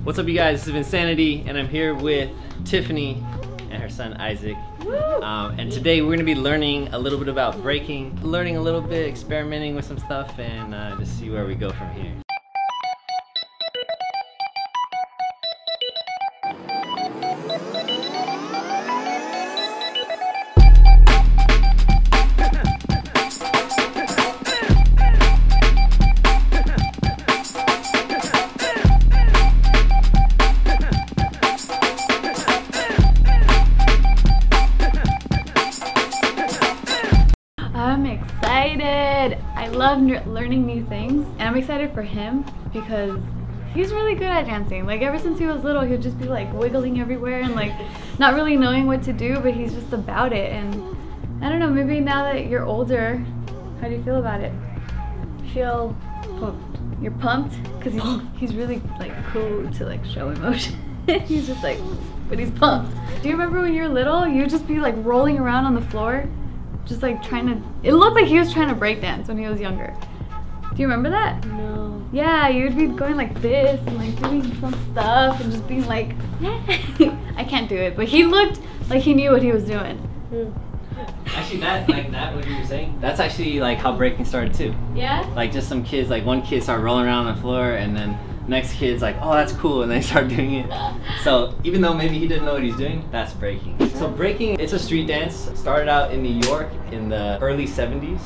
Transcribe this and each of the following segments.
What's up, you guys? This is Vincanity, and I'm here with Tiffany and her son Isaac. And today we're going to be learning a little bit about breaking, learning a little bit, experimenting with some stuff, and just see where we go from here. I'm excited. I love learning new things, and I'm excited for him because he's really good at dancing. Like ever since he was little, he'll just be like wiggling everywhere and like not really knowing what to do, but he's just about it. And I don't know, maybe now that you're older, how do you feel about it? I feel pumped. You're pumped because he's really like cool to like show emotion. He's just like, but he's pumped. Do you remember when you were little, you'd just be like rolling around on the floor? Just like trying to, it looked like he was trying to break dance when he was younger. Do you remember that? No. Yeah, you'd be going like this and like doing some stuff and just being like, I can't do it. But he looked like he knew what he was doing. Actually, that what you were saying, that's actually like how breaking started too. Yeah? Like just some kids, like one kid started rolling around on the floor, and then next kid's like, oh, that's cool, and they start doing it. So even though maybe he didn't know what he's doing, that's breaking. So breaking, it's a street dance. It started out in New York in the early 70s,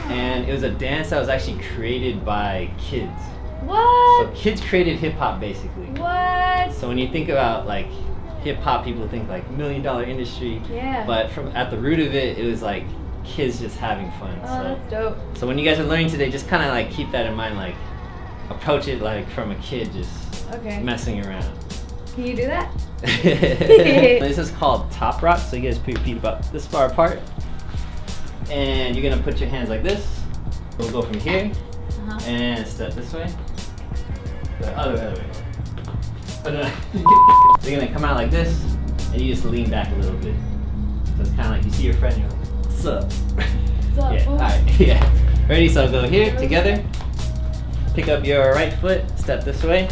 and it was a dance that was actually created by kids. What? So kids created hip hop basically. What? So when you think about like hip hop, people think like $1 million industry. Yeah. But at the root of it, it was like kids just having fun. Oh, so that's dope. So when you guys are learning today, just kind of like keep that in mind, like approach it like from a kid, just messing around. Can you do that? This is called top rock, so you guys put your feet about this far apart, and you're gonna put your hands like this. We'll go from here and step this way, the other way. But you're gonna come out like this, and you just lean back a little bit. So it's kind of like you see your friend, you're like, what's up? What's up? Yeah, all right, yeah. Ready? So go here together. Pick up your right foot, step this way,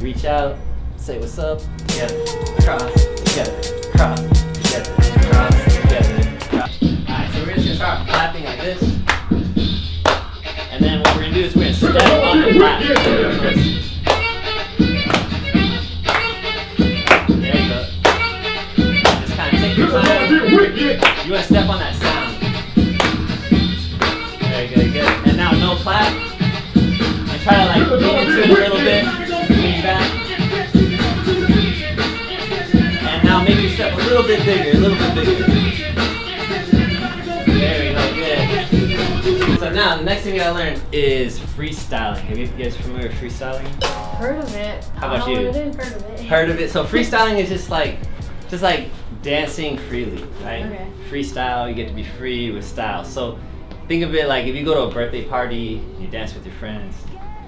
reach out, say what's up, together, cross, together, cross, together, cross, together, cross. Alright, so we're just gonna start clapping like this. And then what we're gonna do is we're gonna step on the clap. There you go. Just kind of take your time. You wanna step on that sound. Very good, good. And now no clap. Try to like lean into it a little bit, lean back. And now maybe step a little bit bigger, a little bit bigger. There we go, good. So now the next thing you gotta learn is freestyling. Have you guys familiar with freestyling? Heard of it. How about you? Heard of it. Heard of it. So freestyling is just like dancing freely, right? Okay. Freestyle, you get to be free with style. So think of it like if you go to a birthday party, you dance with your friends.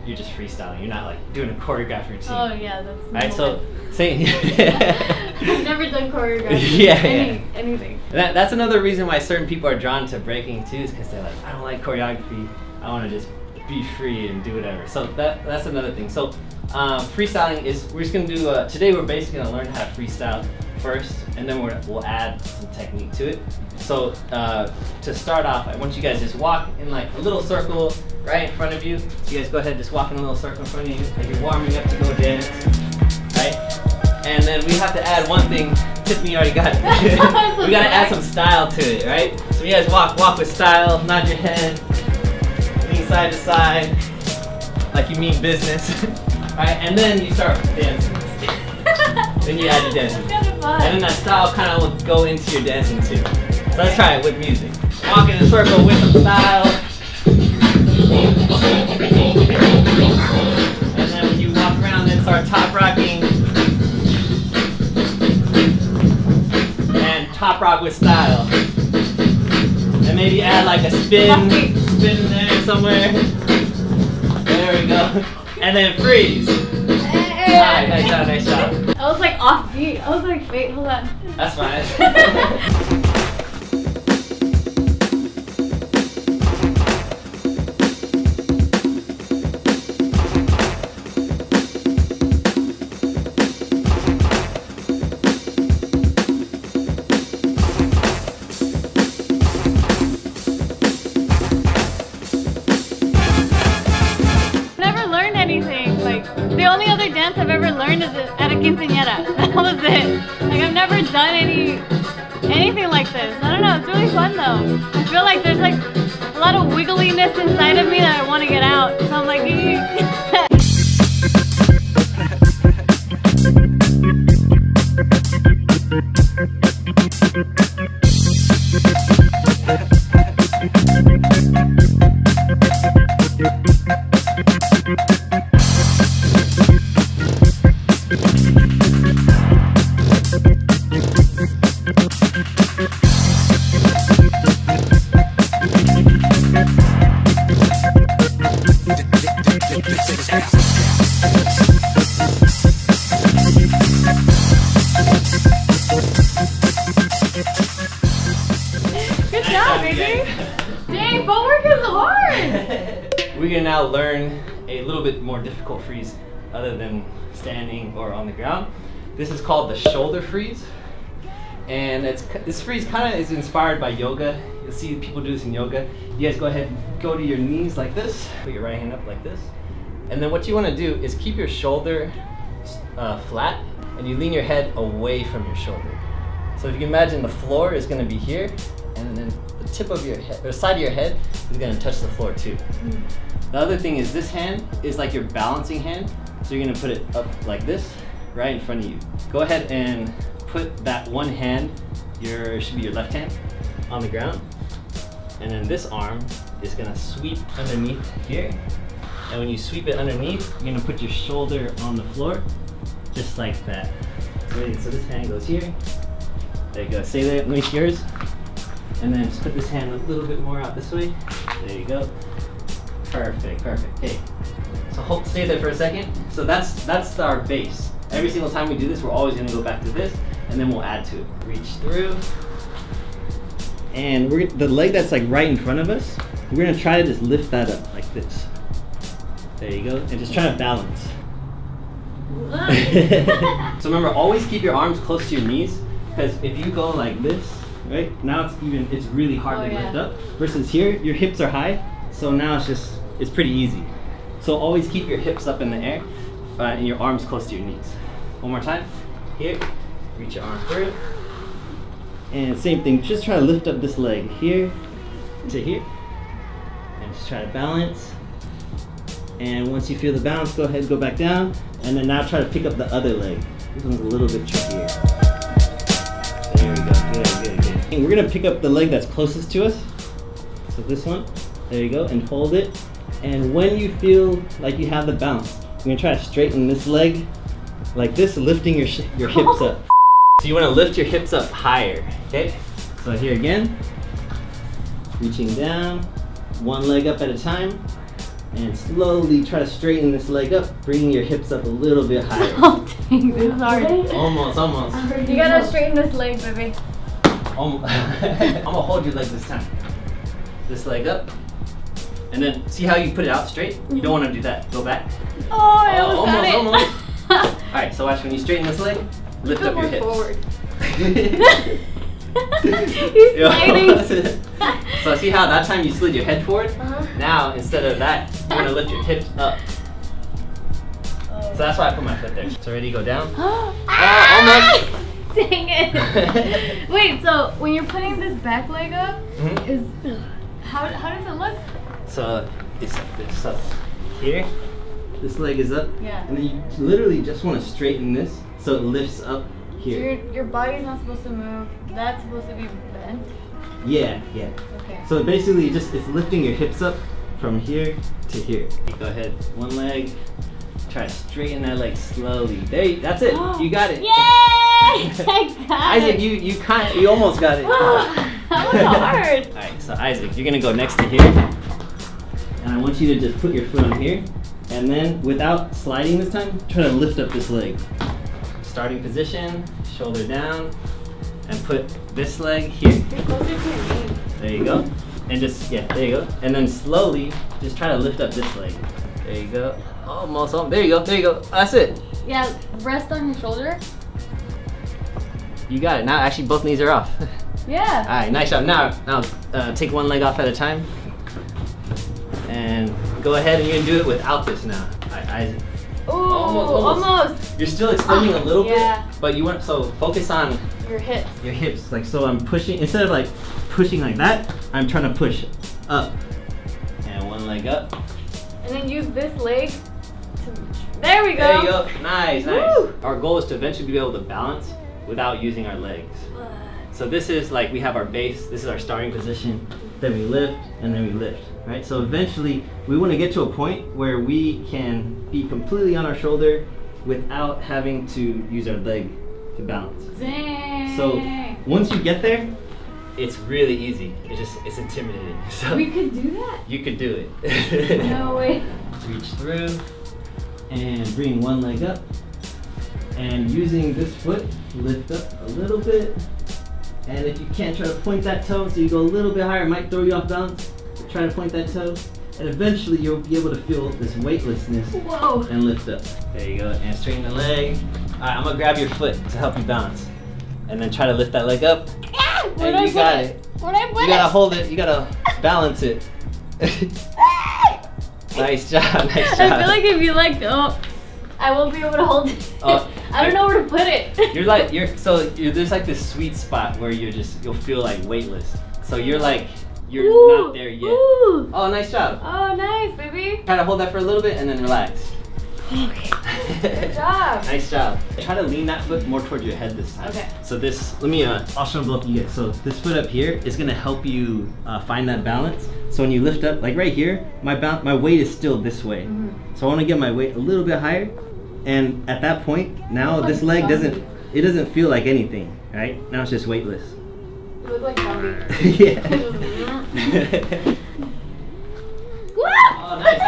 You're just freestyling. You're not like doing a choreographed routine. Oh yeah, that's right. So say I've never done choreography. Anything. That's another reason why certain people are drawn to breaking too, is because they're like, I don't like choreography. I want to just be free and do whatever. So that's another thing. So freestyling is, we're just gonna do today. We're basically gonna learn how to freestyle first, and then we'll add some technique to it. So to start off, I want you guys just walk in like a little circle right in front of you. So you guys go ahead and just walk in a little circle in front of you, like you're warming up to go dance, right? And then we have to add one thing. Tiffany already got it. We gotta add some style to it, right? So you guys walk with style, nod your head, lean side to side, like you mean business, right? And then you start dancing. Then you add your dancing. That's kind of fun. And then that style kind of will go into your dancing too. So let's try it with music. Walk in a circle with some style. And then when you walk around, then start top rocking. And top rock with style. And maybe add like a spin there somewhere. There we go. And then freeze. Alright, nice shot, nice shot. I was like off beat. I was like, wait, hold on. That's fine. dance I've ever learned is at a quinceañera. That was it. Like I've never done anything like this. I don't know, it's really fun though. I feel like there's like a lot of wiggliness inside of me that I want to get out. So I'm like, good job, baby. Dang, footwork is hard. We're gonna now learn a little bit more difficult freeze other than standing or on the ground. This is called the shoulder freeze. And this freeze kind of is inspired by yoga. You'll see people do this in yoga. You guys go ahead and go to your knees like this. Put your right hand up like this. And then what you want to do is keep your shoulder flat and you lean your head away from your shoulder. So if you can imagine the floor is going to be here and then the tip of your head, or side of your head is going to touch the floor too. The other thing is this hand is like your balancing hand. So you're going to put it up like this, right in front of you. Go ahead and put that one hand, should be your left hand, on the ground. And then this arm is going to sweep underneath here. And when you sweep it underneath, you're going to put your shoulder on the floor, just like that. So this hand goes here. There you go. Stay there. Let me see yours. And then just put this hand a little bit more out this way. There you go. Perfect, perfect. Okay. So stay there for a second. So that's our base. Every single time we do this, we're always going to go back to this, and then we'll add to it. Reach through. And the leg that's like right in front of us, we're going to try to just lift that up like this. There you go. And just try to balance. So remember, always keep your arms close to your knees, because if you go like this, right, now it's really hard to lift up, versus here, your hips are high, so now it's pretty easy. So always keep your hips up in the air and your arms close to your knees. One more time. Here, reach your arm through. And same thing, just try to lift up this leg here to here. And just try to balance. And once you feel the balance, go ahead, go back down. And then now try to pick up the other leg. This one's a little bit trickier. There we go, good, good, good. And we're gonna pick up the leg that's closest to us. So this one, there you go, and hold it. And when you feel like you have the bounce, you're gonna try to straighten this leg like this, lifting your hips up. So you wanna lift your hips up higher, okay? So here again, reaching down, one leg up at a time, and slowly try to straighten this leg up, bringing your hips up a little bit higher. Oh dang, this is hard. Almost, almost. You gotta straighten this leg, baby. I'm gonna hold your leg this time. This leg up. And then see how you put it out straight? You don't want to do that. Go back. Oh, I almost got it. Almost. Alright, so watch when you straighten this leg, lift up your hips. Forward. He's sliding. So see how that time you slid your head forward? Now, instead of that, you're going to lift your hips up. So that's why I put my foot there. So ready to go down? Almost. Dang it. Wait, so when you're putting this back leg up, how does it look? So it's up here. This leg is up. Yeah. And then you literally just want to straighten this so it lifts up here. So your body's not supposed to move. That's supposed to be bent? Yeah, yeah. Okay. So basically it's lifting your hips up from here to here. Go ahead, one leg. Try to straighten that leg slowly. That's it. You got it. Yay! I got Isaac, it. you almost got it. That was hard. Alright, so Isaac, you're gonna go next to here. And I want you to just put your foot on here. And then without sliding this time, try to lift up this leg. Starting position, shoulder down, and put this leg here. There you go. And just, yeah, there you go. And then slowly, just try to lift up this leg. There you go. Almost, there you go, there you go. That's it. Yeah, rest on your shoulder. You got it. Now actually both knees are off. Yeah. All right, nice job. Now take one leg off at a time. And go ahead and you're gonna do it without this now. All right, Isaac. Ooh, almost. You're still extending a little yeah. bit, but you want, so focus on your hips. Your hips. Like, so I'm pushing, instead of like pushing like that, I'm trying to push up. And one leg up. And then use this leg to, there we go. There you go. Nice, nice. Woo. Our goal is to eventually be able to balance without using our legs. So this is like, we have our base, this is our starting position, then we lift, and then we lift, right? So eventually, we want to get to a point where we can be completely on our shoulder without having to use our leg to balance. Dang. So once you get there, it's really easy. It's intimidating. So we could do that? You could do it. No way. Reach through, and bring one leg up. And using this foot, lift up a little bit. And if you can't, try to point that toe so you go a little bit higher. It might throw you off balance. Try to point that toe. And eventually you'll be able to feel this weightlessness. Whoa. And lift up. There you go. And straighten the leg. All right, I'm gonna grab your foot to help you balance. And then try to lift that leg up. Ah, and you got it. Where'd I put it? You gotta hold it. You gotta balance it. Nice job. Nice job. I feel like if you like, oh, I won't be able to hold it. I don't know where to put it. There's like this sweet spot where you'll feel like weightless. So you're like, you're ooh, not there yet. Ooh. Oh, nice job. Oh, nice, baby. Try to hold that for a little bit and then relax. Okay. Good job. Nice job. Try to lean that foot more toward your head this time. Okay. So this, I'll show both of you guys. So this foot up here is gonna help you find that balance. So when you lift up, like right here, my weight is still this way. Mm-hmm. So I wanna get my weight a little bit higher. And at that point, now this leg doesn't feel like anything, right? Now it's just weightless. You look like Bambi. Yeah. Oh, nice.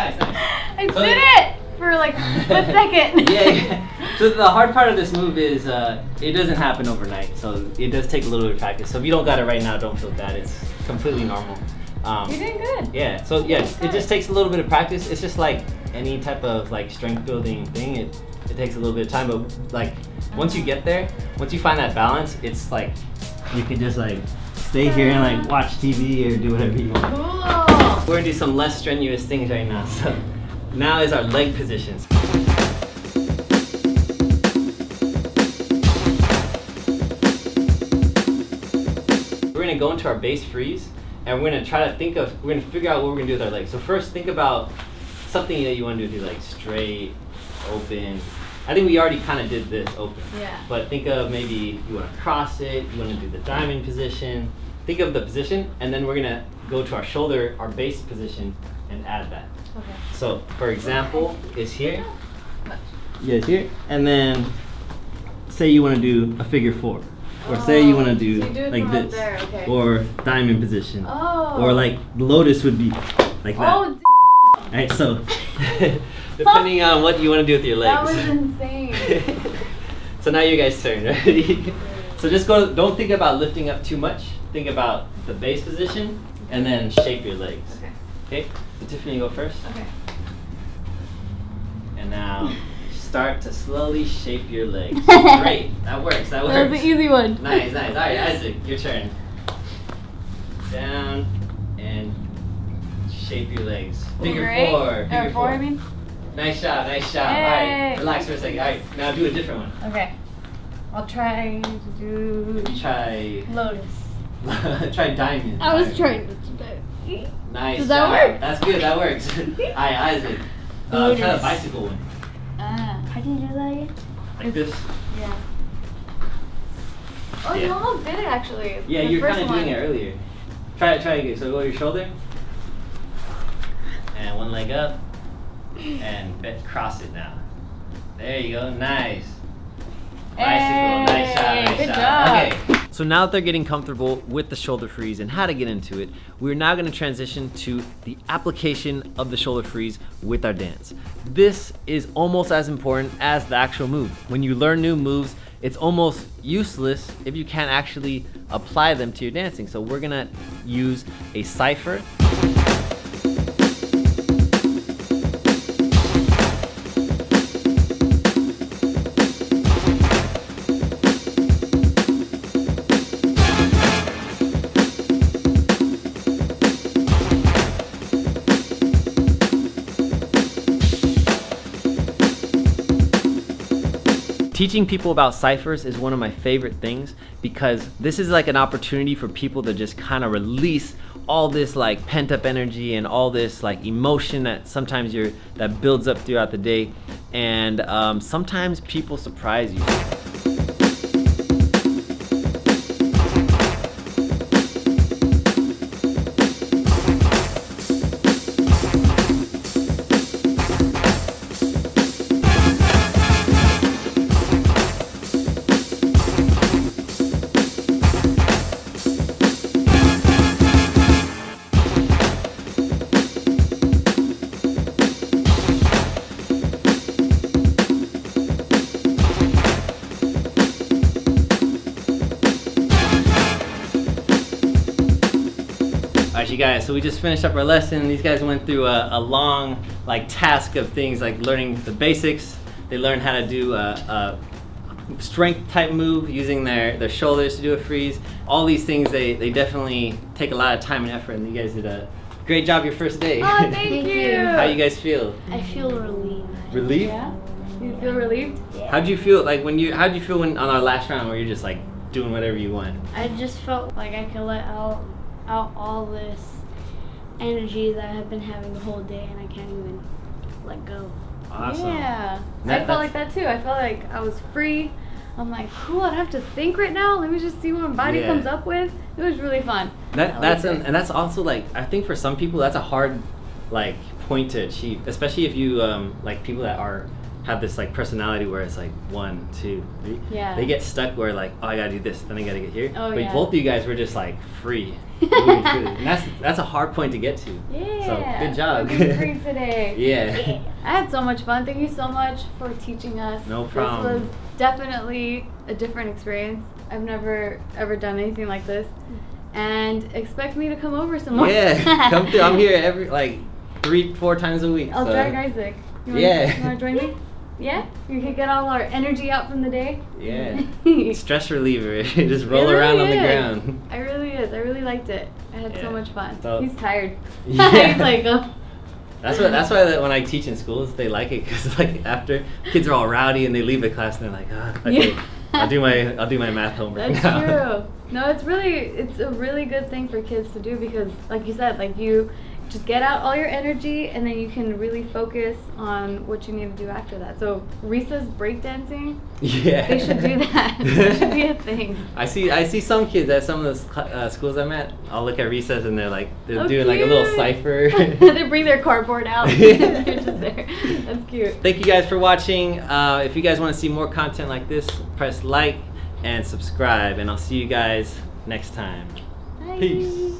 I did it for like a split second. Yeah. So the hard part of this move is it doesn't happen overnight. So it does take a little bit of practice. So if you don't got it right now, don't feel bad. It's completely normal. You're doing good. Yeah. So yeah, it just takes a little bit of practice. It's just like any type of like strength building thing. It takes a little bit of time, but like once you get there, once you find that balance, it's like you can just like stay here and like watch TV or do whatever you want. Cool. We're gonna do some less strenuous things right now. So now is our leg positions. We're gonna go into our base freeze and we're gonna figure out what we're gonna do with our legs. So first think about something that you wanna do with your legs. Straight, open. I think we already kind of did this open. Yeah. But think of maybe you want to cross it, you want to do the diamond position. Think of the position, and then we're going to go to our shoulder, our base position, and add that. Okay. So, for example, is here. Yeah, it's here. And then say you want to do a figure 4. Or say you want to do like this. There, okay. Or diamond position. Oh. Or like lotus would be like that. Oh, alright, so depending on what you want to do with your legs. That was insane. So now you guys turn, ready? So just don't think about lifting up too much. Think about the base position and then shape your legs. Okay. Okay? So Tiffany, go first. Okay. And now start to slowly shape your legs. Great, that works, that works. That was an easy one. Nice. All right, Isaac, your turn. Down and shape your legs. Figure 4. Figure 4. I mean. Nice job. Hey. All right, relax for a second. All right, now do a different one. Okay. I'll try to do. Try lotus. Try diamond. I was trying to do that. Nice. Does that job. work? That's good. That works. All right, Isaac. Try the bicycle one. How do you do that again? Like this. Yeah. Oh, Yeah. you almost did it actually. Yeah, The you're first kind of doing it earlier. Try again. So go to your shoulder. And one leg up. And cross it now. There you go. Nice. Bicycle. Nice job. Good job. Okay. So now that they're getting comfortable with the shoulder freeze and how to get into it, we're now going to transition to the application of the shoulder freeze with our dance. This is almost as important as the actual move. When you learn new moves, it's almost useless if you can't actually apply them to your dancing. So we're going to use a cipher. Teaching people about ciphers is one of my favorite things because this is like an opportunity for people to just kind of release all this like pent up energy and all this like emotion that sometimes that builds up throughout the day, and sometimes people surprise you. Alright, you guys, so we just finished up our lesson. These guys went through a long like task of things like learning the basics. They learned how to do a strength type move using their shoulders to do a freeze. All these things, they definitely take a lot of time and effort, and you guys did a great job your first day. Oh, thank you. How you guys feel? I feel relieved. Relieved? Yeah? You feel relieved? Yeah. How'd you feel like how'd you feel when on our last round where you're just like doing whatever you want? I just felt like I could let out all this energy that I have been having the whole day, and I can't even let go. Awesome. Yeah. I felt like that too. I felt like I was free. I'm like, cool, I don't have to think right now. Let me just see what my body comes up with. It was really fun. And that's also like, I think for some people that's a hard like point to achieve, especially if you like people that have this like personality where it's like 1, 2, 3. Yeah. They get stuck where like, oh, I gotta do this, then I gotta get here. Oh, but yeah. both of you guys were just like free. Moving through it. And that's a hard point to get to. Yeah. So good job. We're free today. Yeah. I had so much fun. Thank you so much for teaching us. No problem. This was definitely a different experience. I've never ever done anything like this. And expect me to come over some more. Yeah, come through. I'm here every like 3-4 times a week. I'll so. drag Isaac. You wanna join me? Yeah? You can get all our energy out from the day? Yeah. Stress reliever. Just roll around on the ground. It really is. I really liked it. I had so much fun. So, he's tired. Yeah. He's like, oh. That's why when I teach in schools, they like it because like after kids are all rowdy and they leave the class and they're like, oh, okay, Yeah. I'll do my math homework That's now. true. No, it's a really good thing for kids to do because, like you said, like you just get out all your energy and then you can really focus on what you need to do after that. So recess breakdancing, Yeah. they should do that. It should be a thing. I see some kids at some of the schools I'm at. I'll look at recess and they're Oh, doing like a little cipher. They bring their cardboard out. They're just there. That's cute. Thank you guys for watching. If you guys want to see more content like this, press like and subscribe, and I'll see you guys next time. Bye. Peace.